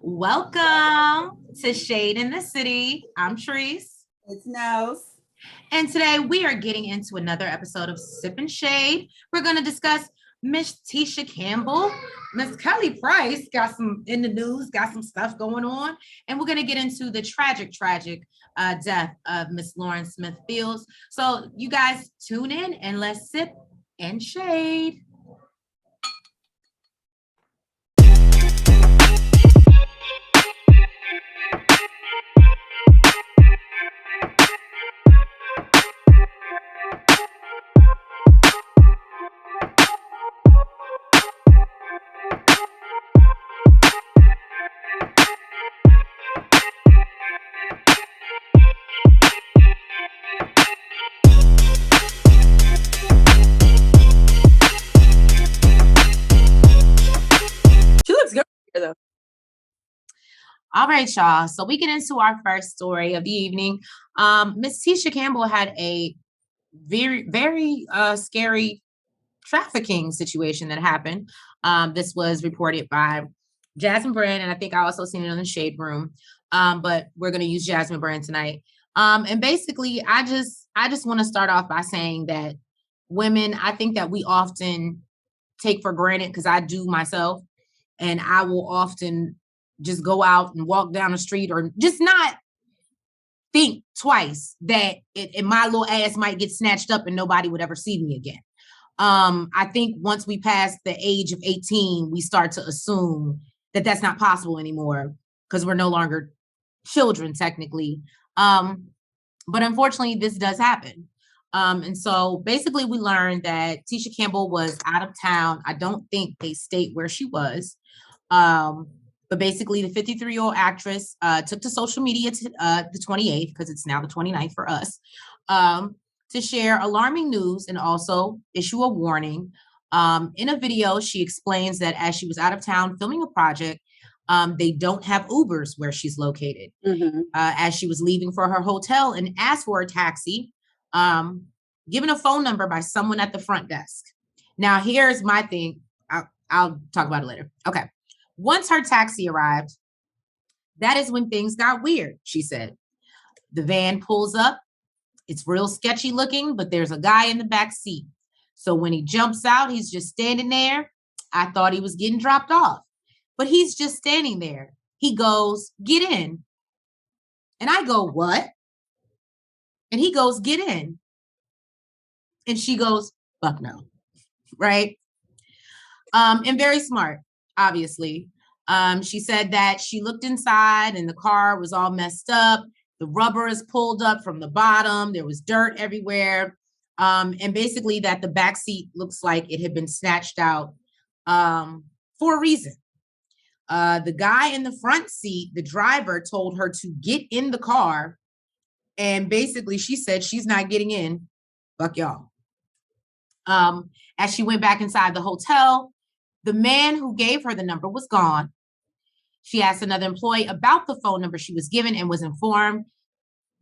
Welcome to Shade in the City. I'm Treese. It's Nose. And today we are getting into another episode of Sip and Shade. We're going to discuss Miss Tisha Campbell. Miss Kelly Price got some in the news, got some stuff going on. And we're going to get into the tragic death of Miss Lauren Smith Fields. So you guys tune in and let's sip and shade. All right, y'all. So we get into our first story of the evening. Miss Tisha Campbell had a very scary trafficking situation that happened. This was reported by Jasmine Brand, and I think I also seen it on the Shade Room. But we're going to use Jasmine Brand tonight. And basically, I just want to start off by saying that women, I think that we often take for granted, because I do myself, and I will often just go out and walk down the street or just not think twice that my little ass might get snatched up and nobody would ever see me again. I think once we pass the age of 18, we start to assume that that's not possible anymore because we're no longer children technically. But unfortunately, this does happen. And so basically we learned that Tisha Campbell was out of town. I don't think they state where she was. But basically, the 53-year-old actress took to social media the 28th, because it's now the 29th for us, to share alarming news and also issue a warning. In a video, she explains that as she was out of town filming a project, they don't have Ubers where she's located. As she was leaving for her hotel and asked for a taxi, given a phone number by someone at the front desk. Now, here's my thing. I'll talk about it later. Okay. Once her taxi arrived, that is when things got weird, she said. The van pulls up. It's real sketchy looking, but there's a guy in the back seat. So when he jumps out, he's just standing there. I thought he was getting dropped off, but he's just standing there. He goes, "Get in." And I go, "What?" And he goes, "Get in." And she goes, "Fuck no." Right? And very smart. Obviously. She said that she looked inside and the car was all messed up. The rubber is pulled up from the bottom. There was dirt everywhere. And basically that the back seat looks like it had been snatched out for a reason. The guy in the front seat, the driver, told her to get in the car. And basically she said she's not getting in. Fuck y'all. As she went back inside the hotel, the man who gave her the number was gone. She asked another employee about the phone number she was given and was informed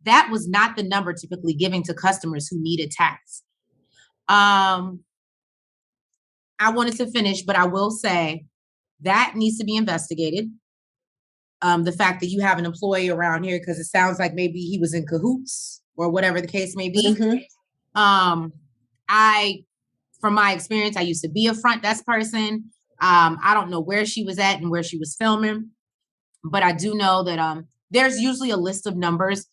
that was not the number typically given to customers who needed tax. I wanted to finish, but I will say that needs to be investigated. The fact that you have an employee around here, because it sounds like maybe he was in cahoots or whatever the case may be. From my experience, I used to be a front desk person. I don't know where she was at and where she was filming, but I do know that there's usually a list of numbers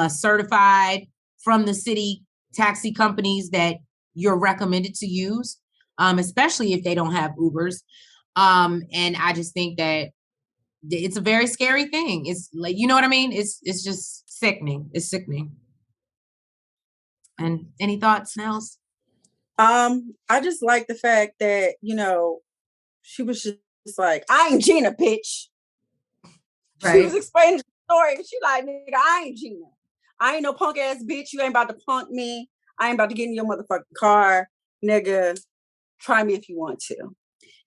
certified from the city taxi companies that you're recommended to use, especially if they don't have Ubers. And I just think that it's a very scary thing. It's like, you know what I mean? It's just sickening. It's sickening. And any thoughts, Nels? I just like the fact that, she was just like, "I ain't Gina, bitch." Right. She was explaining the story. She like, "Nigga, I ain't Gina. I ain't no punk ass bitch. You ain't about to punk me. I ain't about to get in your motherfucking car. Nigga, try me if you want to."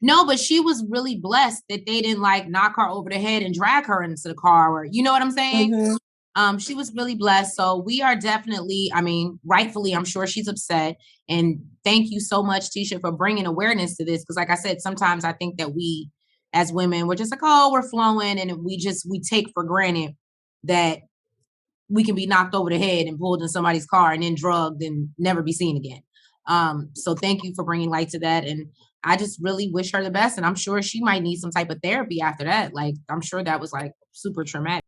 No, but she was really blessed that they didn't like knock her over the head and drag her into the car, or you know what I'm saying? She was really blessed. So we are definitely, rightfully, I'm sure she's upset. And thank you so much, Tisha, for bringing awareness to this. Because like I said, sometimes I think that we as women, we're just like, oh, we're flowing, and we take for granted that we can be knocked over the head and pulled in somebody's car and then drugged and never be seen again. So thank you for bringing light to that. And I just really wish her the best. And I'm sure she might need some type of therapy after that. Like, I'm sure that was like super traumatic.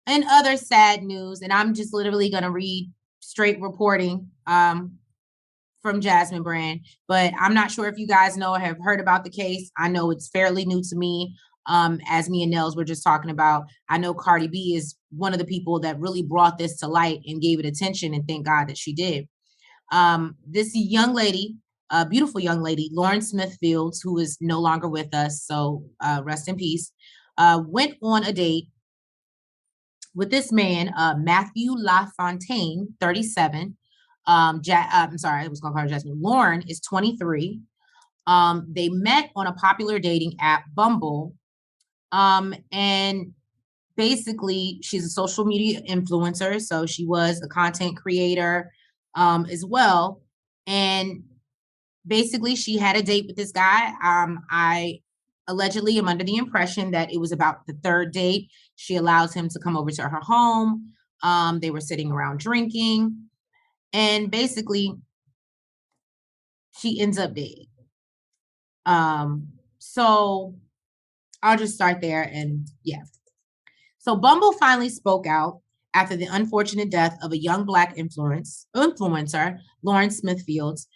And other sad news, and I'm just literally going to read straight reporting from Jasmine Brand, but I'm not sure if you guys know or have heard about the case. I know it's fairly new to me. As me and Nels were just talking about, I know Cardi B is one of the people that really brought this to light and gave it attention, and thank God that she did. This young lady, a beautiful young lady, Lauren Smith Fields, who is no longer with us, so rest in peace, went on a date with this man, Matthew LaFontaine, 37. I'm sorry, I was going to call her Jasmine. Lauren is 23. They met on a popular dating app, Bumble. And basically, she's a social media influencer. So she was a content creator as well. And basically, she had a date with this guy. I allegedly am under the impression that it was about the third date. She allows him to come over to her home. They were sitting around drinking. And basically, she ends up dead. So I'll just start there. And yeah. So Bumble finally spoke out after the unfortunate death of a young Black influencer, Lauren Smith Fields.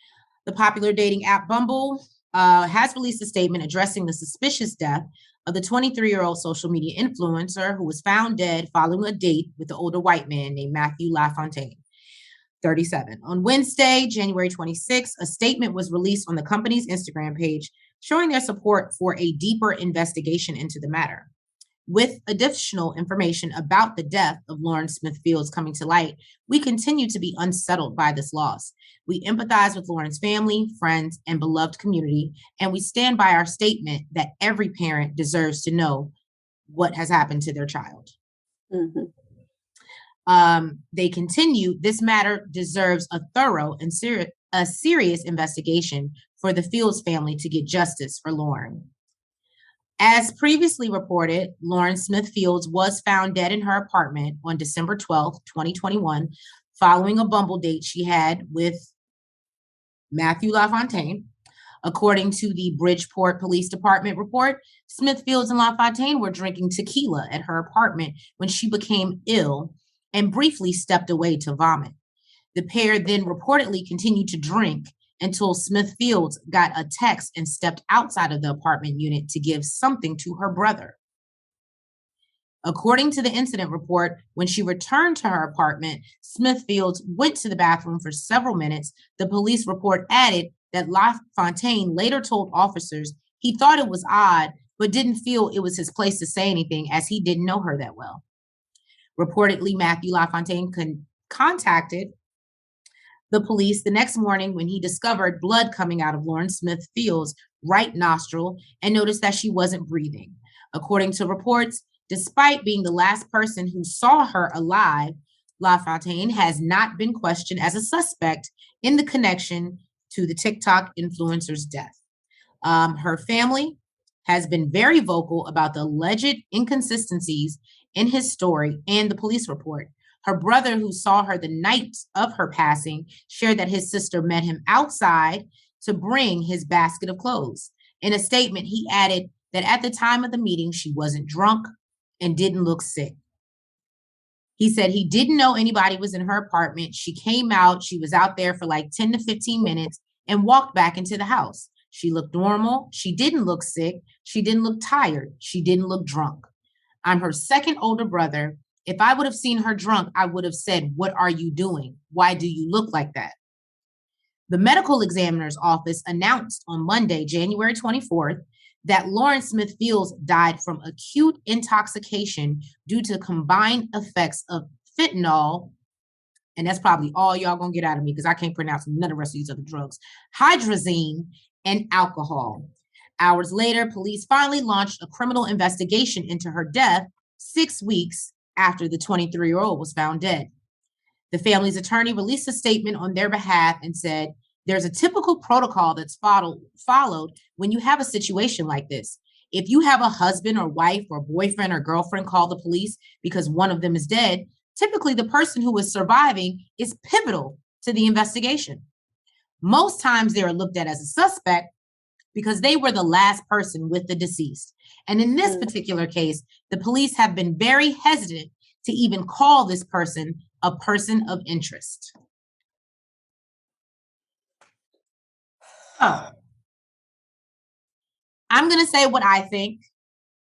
The popular dating app Bumble has released a statement addressing the suspicious death of the 23-year-old social media influencer who was found dead following a date with an older white man named Matthew LaFontaine, 37. On Wednesday, January 26, a statement was released on the company's Instagram page showing their support for a deeper investigation into the matter. With additional information about the death of Lauren Smith Fields coming to light, we continue to be unsettled by this loss. We empathize with Lauren's family, friends, and beloved community, and we stand by our statement that every parent deserves to know what has happened to their child. Mm-hmm. They continue, this matter deserves a thorough and serious investigation for the Fields family to get justice for Lauren. As previously reported, Lauren Smith Fields was found dead in her apartment on December 12, 2021, following a Bumble date she had with Matthew LaFontaine. According to the Bridgeport Police Department report, Smith Fields and LaFontaine were drinking tequila at her apartment when she became ill and briefly stepped away to vomit. The pair then reportedly continued to drink until Smith Fields got a text and stepped outside of the apartment unit to give something to her brother. According to the incident report, when she returned to her apartment, Smith Fields went to the bathroom for several minutes. The police report added that LaFontaine later told officers he thought it was odd, but didn't feel it was his place to say anything as he didn't know her that well. Reportedly, Matthew LaFontaine contacted the police the next morning when he discovered blood coming out of Lauren Smith Fields' right nostril and noticed that she wasn't breathing. According to reports, despite being the last person who saw her alive, LaFontaine has not been questioned as a suspect in the connection to the TikTok influencer's death. Her family has been very vocal about the alleged inconsistencies in his story and the police report. Her brother, who saw her the night of her passing, shared that his sister met him outside to bring his basket of clothes. In a statement, he added that at the time of the meeting, she wasn't drunk and didn't look sick. He said he didn't know anybody was in her apartment. She came out, she was out there for like 10 to 15 minutes and walked back into the house. She looked normal. She didn't look sick. She didn't look tired. She didn't look drunk. I'm her second older brother. If I would have seen her drunk, I would have said, "What are you doing? Why do you look like that?" The medical examiner's office announced on Monday, January 24th, that Lauren Smith Fields died from acute intoxication due to combined effects of fentanyl, and that's probably all y'all gonna get out of me because I can't pronounce none of the rest of these other drugs, hydrazine, and alcohol. Hours later, police finally launched a criminal investigation into her death 6 weeks after the 23-year-old was found dead. The family's attorney released a statement on their behalf and said, "There's a typical protocol that's followed when you have a situation like this. If you have a husband or wife or boyfriend or girlfriend call the police because one of them is dead, typically the person who is surviving is pivotal to the investigation. Most times they are looked at as a suspect because they were the last person with the deceased. And in this particular case, the police have been very hesitant to even call this person a person of interest. Oh, I'm going to say what I think.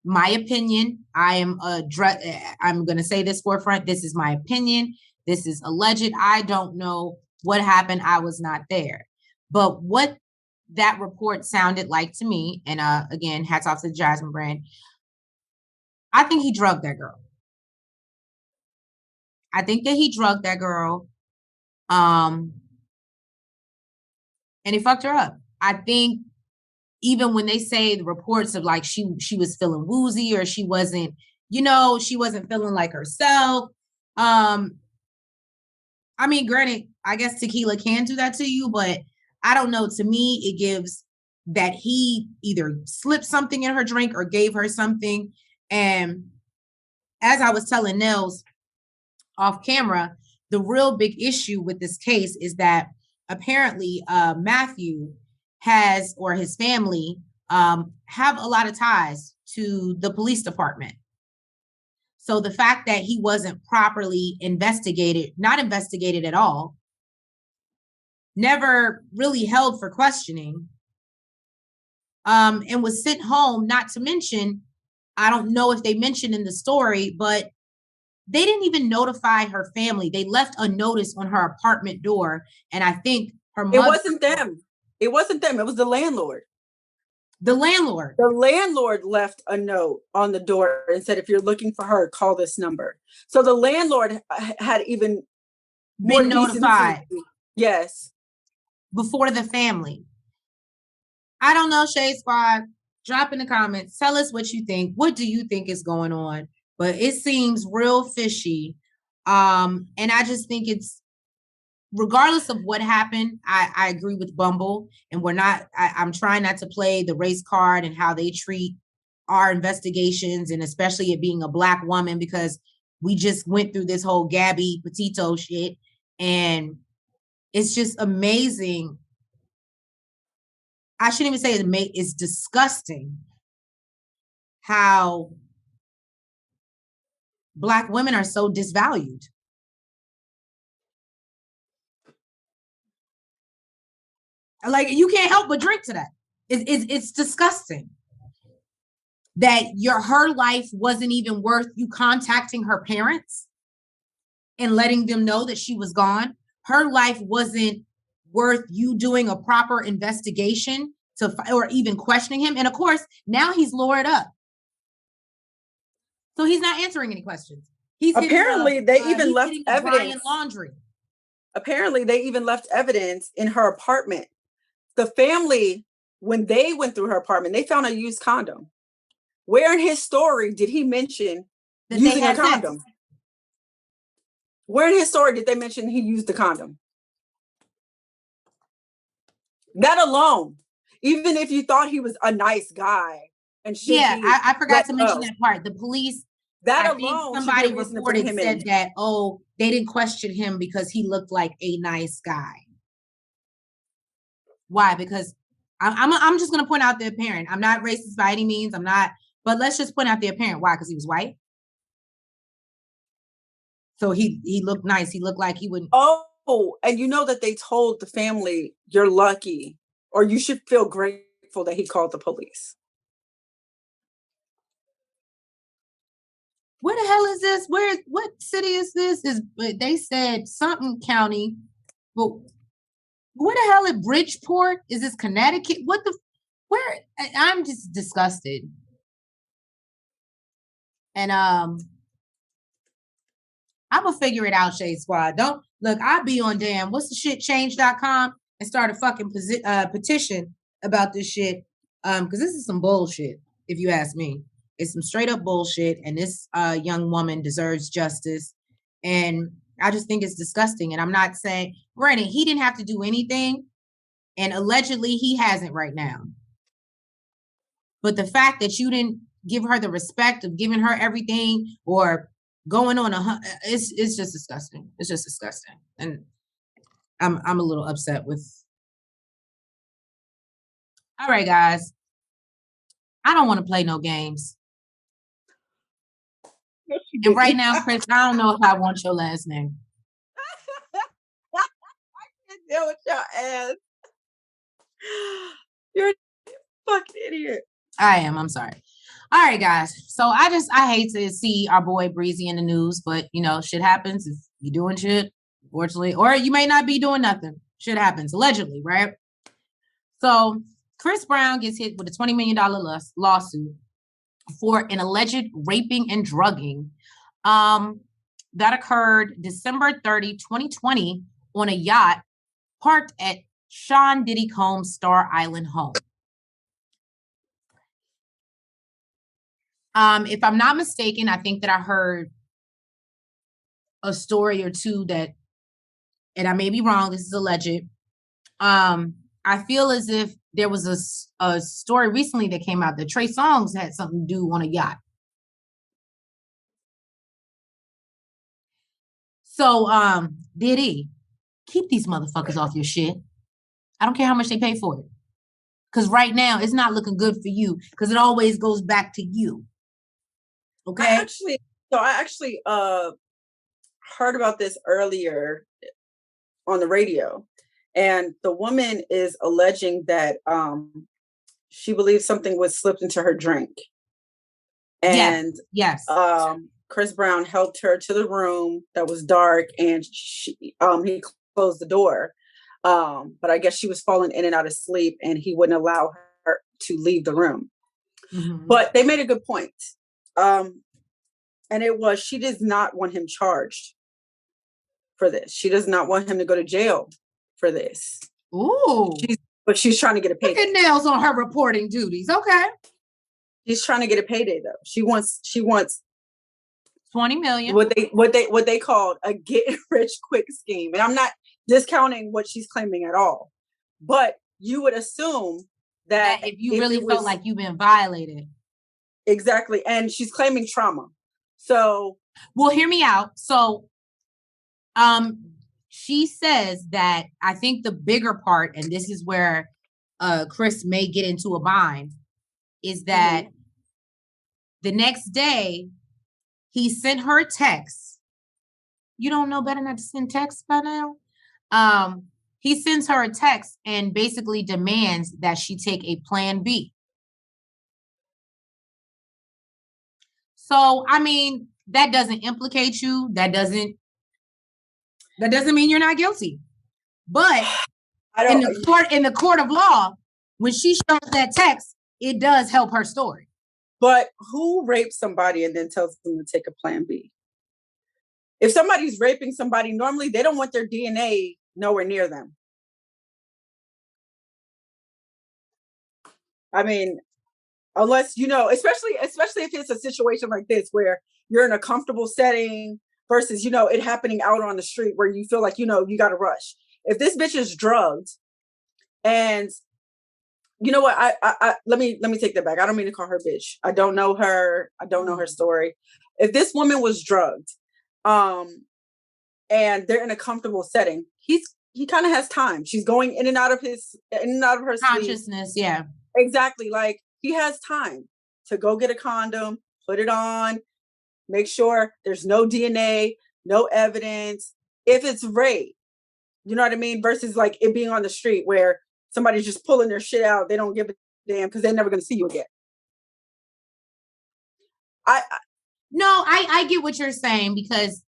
My opinion. I'm going to say this forefront. This is my opinion. This is alleged. I don't know what happened. I was not there. But what that report sounded like to me, and again, hats off to the Jasmine brand, I think he drugged that girl. I think that he drugged that girl. And he fucked her up. I think even when they say the reports of like she was feeling woozy or she wasn't, she wasn't feeling like herself. I mean, granted, I guess tequila can do that to you, but I don't know. To me, it gives that he either slipped something in her drink or gave her something. And as I was telling Nels off camera, the real big issue with this case is that apparently Matthew has, or his family, have a lot of ties to the police department. So the fact that he wasn't properly investigated, not investigated at all, never really held for questioning, and was sent home, not to mention, I don't know if they mentioned in the story, but they didn't even notify her family. They left a notice on her apartment door. And I think her mother... It wasn't them. It wasn't them. It was the landlord. The landlord. The landlord left a note on the door and said, if you're looking for her, call this number. So the landlord had even been notified. Yes. Before the family. I don't know, Shade Squad. Drop in the comments. Tell us what you think. What do you think is going on? But it seems real fishy. And I just think it's, regardless of what happened, I agree with Bumble. And I'm trying not to play the race card and how they treat our investigations, and especially it being a Black woman, because we just went through this whole Gabby Petito shit. And it's just amazing. I shouldn't even say it's disgusting how Black women are so disvalued. Like, you can't help but drink to that. It's disgusting that her life wasn't even worth you contacting her parents and letting them know that she was gone. Her life wasn't worth you doing a proper investigation or even questioning him. And of course, now he's lured up. So he's not answering any questions. Apparently they even left evidence. Laundry. Apparently they even left evidence in her apartment. The family, when they went through her apartment, they found a used condom. Where in his story did he mention that using a condom? Sex? Where in his story did they mention he used the condom? That alone, even if you thought he was a nice guy and shit. Yeah, I forgot to mention that part. The police, that alone, somebody reported said that, they didn't question him because he looked like a nice guy. Why? Because I'm just going to point out the apparent. I'm not racist by any means. I'm not, but let's just point out the apparent. Why? Because he was white. So he looked nice. He looked like he wouldn't. Oh, and you know that they told the family, you're lucky, or you should feel grateful that he called the police. Where the hell is this? What city is this? They said something county, but where the hell is Bridgeport? Is this Connecticut? Where? I'm just disgusted. And I'm gonna figure it out, Shade Squad. Don't look, I'll be on damn what's the shit change.com and start a fucking petition about this shit. Because this is some bullshit, if you ask me. It's some straight up bullshit, and this young woman deserves justice. And I just think it's disgusting. And I'm not saying, granted, he didn't have to do anything, and allegedly he hasn't right now. But the fact that you didn't give her the respect of giving her everything or going on it's just disgusting. It's just disgusting. And I'm a little upset with. All right, guys. I don't want to play no games. And right now, Chris, I don't know if I want your last name. I can't deal with your ass. You're a fucking idiot. I am. I'm sorry. All right, guys. So I hate to see our boy Breezy in the news, but shit happens if you're doing shit, unfortunately, or you may not be doing nothing. Shit happens, allegedly, right? So Chris Brown gets hit with a $20 million lawsuit for an alleged raping and drugging. That occurred December 30, 2020 on a yacht parked at Sean Diddy Combs' Star Island home. If I'm not mistaken, I think that I heard a story or two that, and I may be wrong, this is alleged. I feel as if there was a story recently that came out that Trey Songz had something to do on a yacht. So, Diddy, keep these motherfuckers off your shit. I don't care how much they pay for it. Because right now, it's not looking good for you because it always goes back to you. Okay? I actually heard about this earlier on the radio. And the woman is alleging that she believes something was slipped into her drink. And yes. Chris Brown helped her to the room that was dark, and he closed the door. But I guess she was falling in and out of sleep, and he wouldn't allow her to leave the room. Mm-hmm. But they made a good point. And it was, she does not want him charged for this. She does not want him to go to jail for this. Ooh. But she's trying to get a payday. Look at nails on her reporting duties. Okay. She's trying to get a payday though. She wants 20 million. What they called a get rich quick scheme. And I'm not discounting what she's claiming at all. But you would assume that if you really felt like you've been violated. Exactly. And she's claiming trauma. So, well, hear me out. So, she says that I think the bigger part, and this is where Chris may get into a bind, is that the next day he sent her a text. You don't know better not to send texts by now? He sends her a text and basically demands that she take a plan B. So, I mean, that doesn't implicate you. That doesn't mean you're not guilty. But in the court of law, when she shows that text, it does help her story. But who rapes somebody and then tells them to take a plan B? If somebody's raping somebody, normally they don't want their DNA nowhere near them. I mean, unless, especially if it's a situation like this where you're in a comfortable setting versus, it happening out on the street where you feel like, you got to rush. If this bitch is drugged, and you know what, I let me take that back. I don't mean to call her bitch. I don't know her. I don't know her story. If this woman was drugged, and they're in a comfortable setting, he kind of has time. She's going in and out of her consciousness. Sleep. Yeah, exactly. Like, he has time to go get a condom, put it on, make sure there's no DNA, no evidence. If it's rape, you know what I mean? Versus like it being on the street where somebody's just pulling their shit out. They don't give a damn because they're never going to see you again. I get what you're saying, because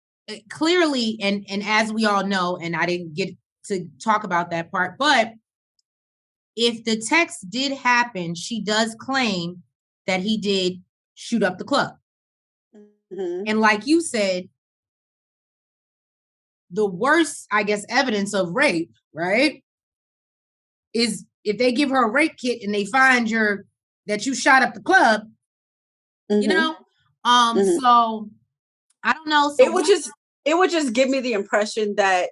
clearly, and as we all know, and I didn't get to talk about that part, but if the text did happen, she does claim that he did shoot up the club. Mm-hmm. And like you said, the worst, I guess, evidence of rape, right, is if they give her a rape kit and they find that you shot up the club, mm-hmm. Mm-hmm. So I don't know. So it would just give me the impression that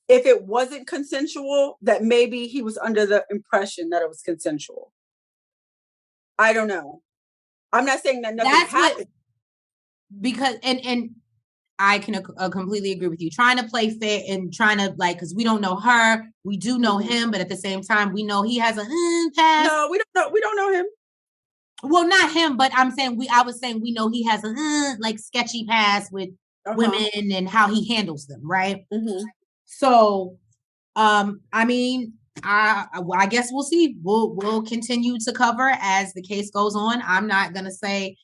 if it wasn't consensual, that maybe he was under the impression that it was consensual. I don't know. I'm not saying that nothing happened. Because I can completely agree with you. Trying to play fair and trying to because we don't know her, we do know him, but at the same time, we know he has a past. No, we don't know. We don't know him. Well, not him, but I'm saying I was saying we know he has a sketchy past with women and how he handles them, right? So, I mean, I guess we'll see. We'll continue to cover as the case goes on. I'm not gonna say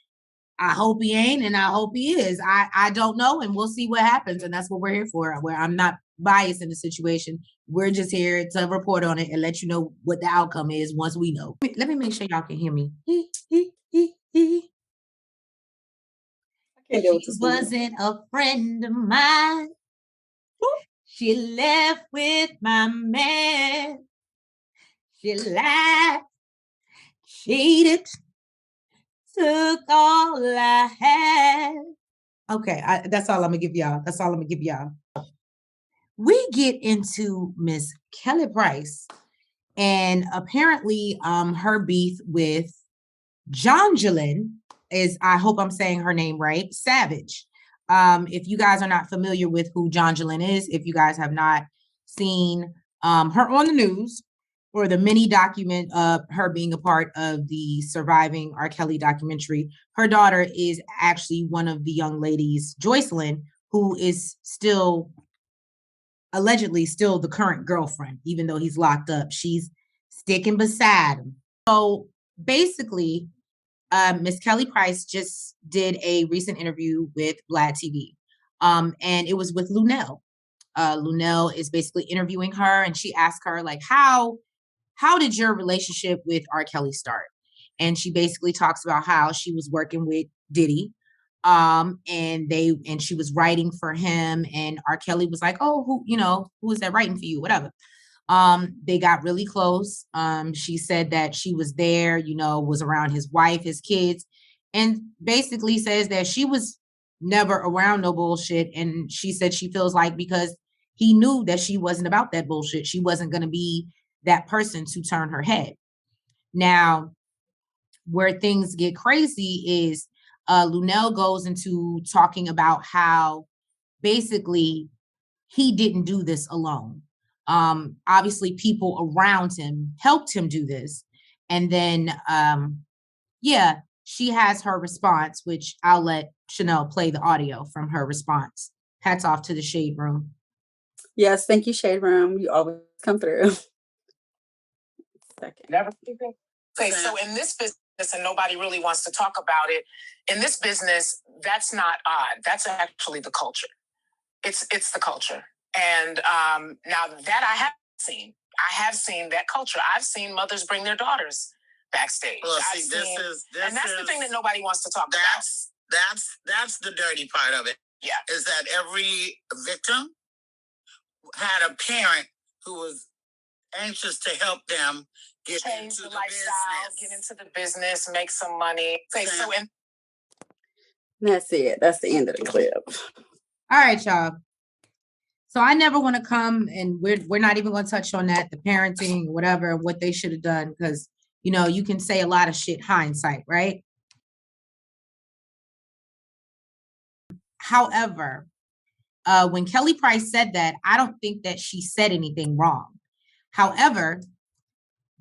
I hope he ain't, and I hope he is. I don't know, and we'll see what happens, and that's what we're here for. Where I'm not biased in the situation. We're just here to report on it and let you know what the outcome is once we know. Let me make sure y'all can hear me. She wasn't a friend of mine. She left with my man. She lied, cheated, took all I had. Okay, that's all I'm gonna give y'all. We get into Miss Kelly Price, and apparently, her beef with Jonjolin is, I hope I'm saying her name right, Savage. If you guys are not familiar with who Jonjolin is, if you guys have not seen her on the news or the mini document of her being a part of the Surviving R. Kelly documentary, her daughter is actually one of the young ladies, Joycelyn, who is allegedly still the current girlfriend, even though he's locked up. She's sticking beside him. So basically, Miss Kelly Price just did a recent interview with Vlad TV. And it was with Lunel. Lunel is basically interviewing her, and she asked her, how did your relationship with R. Kelly start? And she basically talks about how she was working with Diddy. And she was writing for him, and R. Kelly was like, oh, who is that writing for you? Whatever. They got really close. She said that she was there, was around his wife, his kids, and basically says that she was never around no bullshit. And she said she feels like because he knew that she wasn't about that bullshit, she wasn't going to be that person to turn her head. Now, where things get crazy is Lunel goes into talking about how basically he didn't do this alone. Obviously people around him helped him do this. And then, she has her response, which I'll let Chanel play the audio from her response. Hats off to the Shade Room. Yes, thank you, Shade Room. You always come through. Never. Okay, so in this business, and nobody really wants to talk about it, in this business, that's not odd. That's actually the culture. It's the culture. And now that I have seen that culture. I've seen mothers bring their daughters backstage. Well, that's the thing that nobody wants to talk about. That's the dirty part of it. Yeah. Is that every victim had a parent who was anxious to help them change the lifestyle, get into the business, make some money. Okay, that's it. That's the end of the clip. All right, y'all. So I never want to come, and we're not even going to touch on that, the parenting, whatever, what they should have done, because you can say a lot of shit hindsight, right? However, when Kelly Price said that, I don't think that she said anything wrong. However,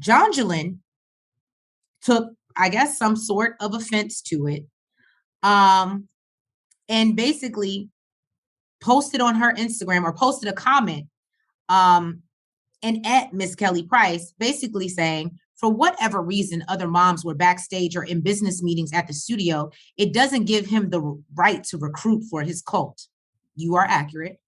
Jonjolin took, I guess, some sort of offense to it, and basically posted on her Instagram or posted a comment and at Miss Kelly Price, basically saying, for whatever reason, other moms were backstage or in business meetings at the studio, it doesn't give him the right to recruit for his cult. You are accurate.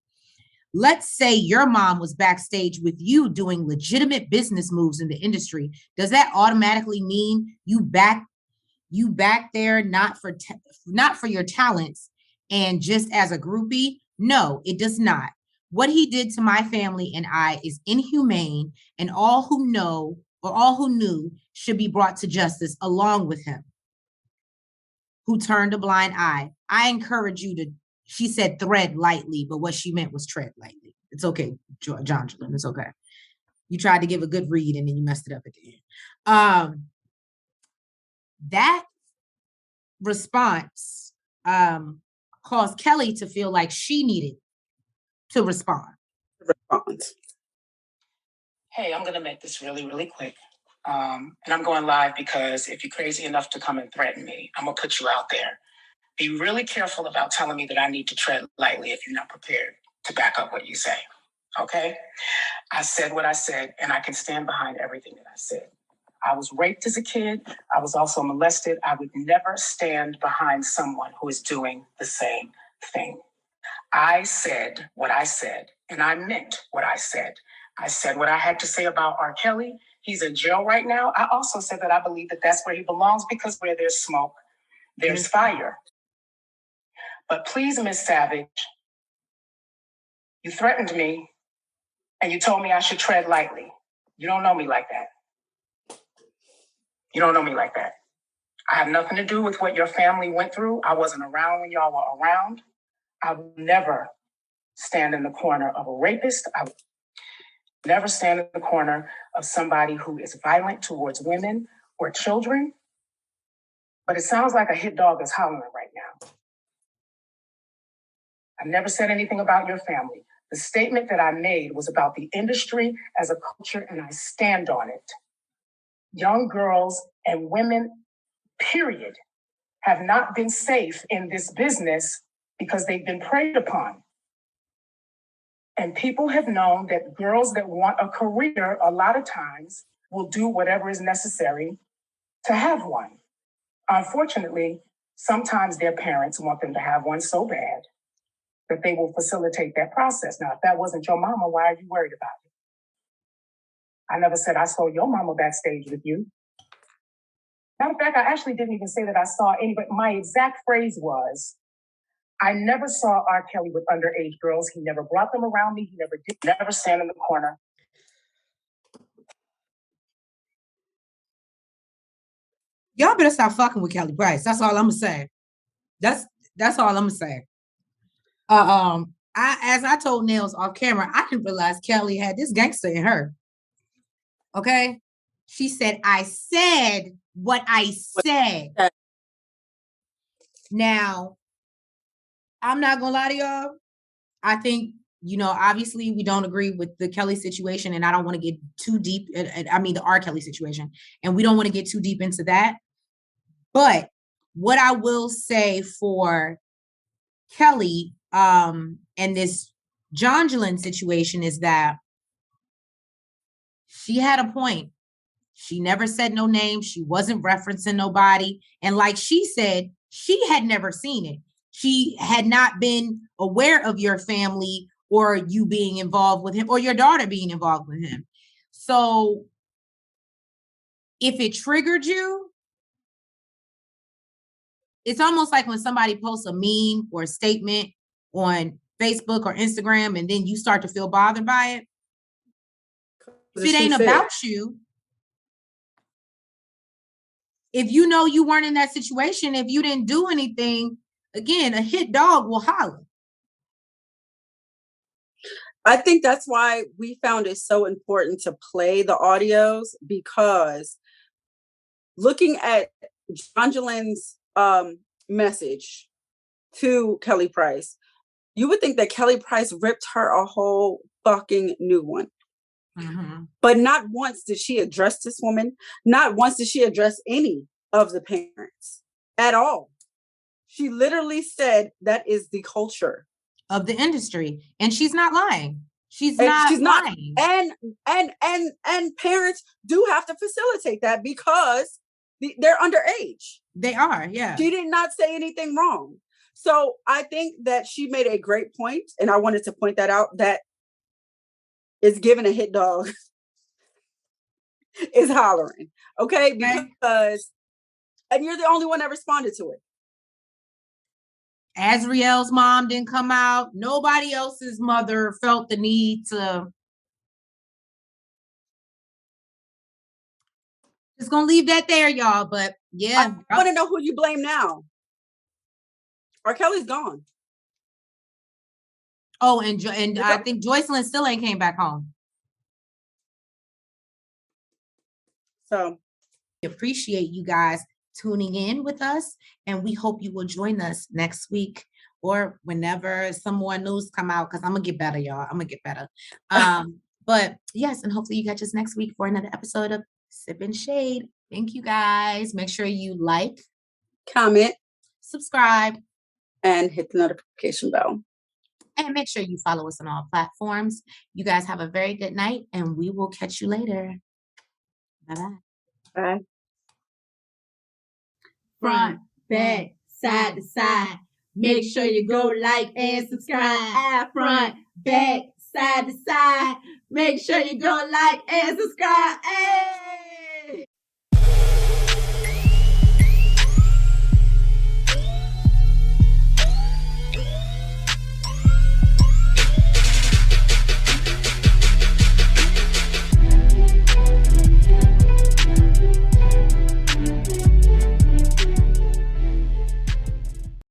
Let's say your mom was backstage with you doing legitimate business moves in the industry. Does that automatically mean you back there not for your talents and just as a groupie? No, it does not. What he did to my family and I is inhumane, and all who know or all who knew should be brought to justice along with him, who turned a blind eye. I encourage you to, she said thread lightly, but what she meant was tread lightly. It's okay, Jonjolin, it's okay. You tried to give a good read and then you messed it up at the end. that response caused Kelly to feel like she needed to respond. Hey, I'm going to make this really, really quick. And I'm going live because if you're crazy enough to come and threaten me, I'm going to put you out there. Be really careful about telling me that I need to tread lightly if you're not prepared to back up what you say. Okay? I said what I said, and I can stand behind everything that I said. I was raped as a kid. I was also molested. I would never stand behind someone who is doing the same thing. I said what I said, and I meant what I said. I said what I had to say about R. Kelly. He's in jail right now. I also said that I believe that that's where he belongs, because where there's smoke, there's fire. But please, Miss Savage, you threatened me and you told me I should tread lightly. You don't know me like that. You don't know me like that. I have nothing to do with what your family went through. I wasn't around when y'all were around. I would never stand in the corner of a rapist. I would never stand in the corner of somebody who is violent towards women or children. But it sounds like a hit dog is hollering right now. I never said anything about your family. The statement that I made was about the industry as a culture, and I stand on it. Young girls and women, period, have not been safe in this business because they've been preyed upon. And people have known that girls that want a career, a lot of times, will do whatever is necessary to have one. Unfortunately, sometimes their parents want them to have one so bad that they will facilitate that process. Now, if that wasn't your mama, why are you worried about it? I never said I saw your mama backstage with you. Matter of fact, I actually didn't even say that I saw anybody. My exact phrase was, I never saw R. Kelly with underage girls. He never brought them around me. He never did, never stand in the corner. Y'all better stop fucking with Kelly Price. That's all I'm gonna say. That's all I'm gonna say. As I told Nails off camera, I didn't realize Kelly had this gangster in her. Okay? She said, I said what I said. Now, I'm not gonna lie to y'all. I think, obviously we don't agree with the Kelly situation, and I don't want to get too deep. I mean, the R. Kelly situation, and we don't want to get too deep into that. But what I will say for Kelly and this Jonjolin situation is that she had a point. She never said no name. She wasn't referencing nobody. And like she said, she had never seen it. She had not been aware of your family or you being involved with him or your daughter being involved with him. So if it triggered you, it's almost like when somebody posts a meme or a statement on Facebook or Instagram, and then you start to feel bothered by it. If it ain't about you, if you know you weren't in that situation, if you didn't do anything, again, a hit dog will holler. I think that's why we found it so important to play the audios, because looking at Jonjolin's message to Kelly Price, you would think that Kelly Price ripped her a whole fucking new one. Mm-hmm. But not once did she address this woman. Not once did she address any of the parents at all. She literally said that is the culture of the industry, and she's not lying. She's not lying. And parents do have to facilitate that because they're underage. They are, yeah. She did not say anything wrong. So I think that she made a great point, and I wanted to point that out, that is giving a hit dog is hollering. Okay? Because, and you're the only one that responded to it. Azriel's mom didn't come out. Nobody else's mother felt the need to. Just gonna leave that there, y'all. But yeah, I want to know who you blame now. R. Kelly's gone. Oh, and I think Joycelyn still ain't came back home. So appreciate you guys tuning in with us, and we hope you will join us next week or whenever some more news come out, because I'm gonna get better, y'all. I'm gonna get better. But yes, and hopefully you catch us next week for another episode of Sipping Shade. Thank you guys. Make sure you like, comment, subscribe, and hit the notification bell. And make sure you follow us on all platforms. You guys have a very good night, and we will catch you later. Bye-bye. Bye. Front, back, side to side. Make sure you go like and subscribe. Front, back, side to side. Make sure you go like and subscribe. Hey!